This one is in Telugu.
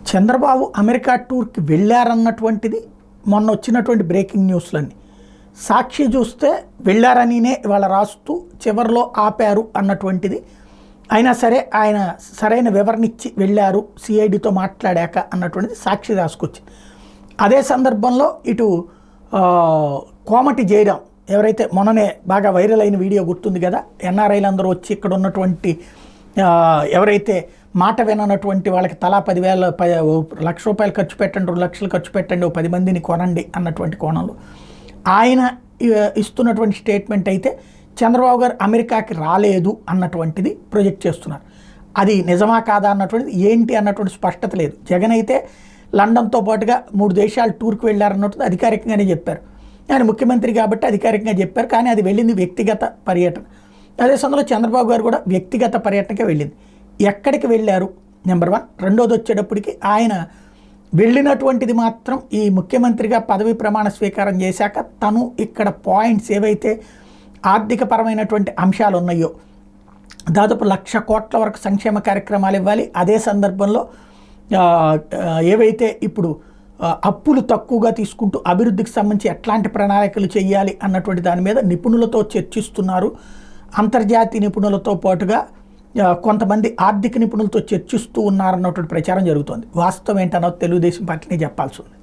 చంద్రబాబు అమెరికా టూర్కి వెళ్ళారన్నటువంటిది మొన్న వచ్చినటువంటి బ్రేకింగ్ న్యూస్లన్నీ. సాక్షి చూస్తే వెళ్ళారనినే ఇవాళ రాస్తూ చివరిలో ఆపారు అన్నటువంటిది. అయినా సరే ఆయన సరైన వివరణ ఇచ్చి వెళ్ళారు సిఐడితో మాట్లాడాక అన్నటువంటిది సాక్షి రాసుకొచ్చింది. అదే సందర్భంలో ఇటు కోమటి జయరాం ఎవరైతే మొన్ననే బాగా వైరల్ అయిన వీడియో గుర్తుంది కదా, ఎన్ఆర్ఐలందరూ వచ్చి ఇక్కడ ఉన్నటువంటి ఎవరైతే మాట విననటువంటి వాళ్ళకి తలా 10,000 లక్ష రూపాయలు ఖర్చు పెట్టండి, 2 లక్షలు ఖర్చు పెట్టండి, 10 మందిని కొనండి అన్నటువంటి కోణంలో ఆయన ఇస్తున్నటువంటి స్టేట్మెంట్ అయితే చంద్రబాబు గారు అమెరికాకి రాలేదు అన్నటువంటిది ప్రొజెక్ట్ చేస్తున్నారు. అది నిజమా కాదా అన్నటువంటిది ఏంటి అన్నటువంటి స్పష్టత లేదు. జగన్ అయితే లండన్తో పాటుగా 3 దేశాలు టూర్కి వెళ్ళారన్నట్టు అధికారికంగానే చెప్పారు. ఆయన ముఖ్యమంత్రి కాబట్టి అధికారికంగా చెప్పారు, కానీ అది వెళ్ళింది వ్యక్తిగత పర్యటన. అదే సమయంలో చంద్రబాబు గారు కూడా వ్యక్తిగత పర్యటనకే వెళ్ళింది. ఎక్కడికి వెళ్ళారు నెంబర్ 1. రెండోది వచ్చేటప్పటికి ఆయన వెళ్ళినటువంటిది మాత్రం ఈ ముఖ్యమంత్రిగా పదవి ప్రమాణ స్వీకారం చేశాక తను ఇక్కడ పాయింట్స్ ఏవైతే ఆర్థికపరమైనటువంటి అంశాలు ఉన్నాయో దాదాపు 1,00,000 కోట్ల వరకు సంక్షేమ కార్యక్రమాలు ఇవ్వాలి. అదే సందర్భంలో ఏవైతే ఇప్పుడు అప్పులు తక్కువగా తీసుకుంటూ అభివృద్ధికి సంబంధించి ఎట్లాంటి ప్రణాళికలు చేయాలి అన్నటువంటి దాని మీద నిపుణులతో చర్చిస్తున్నారు. అంతర్జాతీయ నిపుణులతో పాటుగా కొంతమంది ఆర్థిక నిపుణులతో చర్చిస్తూ ఉన్నారన్నటువంటి ప్రచారం జరుగుతోంది. వాస్తవం ఏంటన్నది తెలుగుదేశం పార్టీని చెప్పాల్సి ఉంది.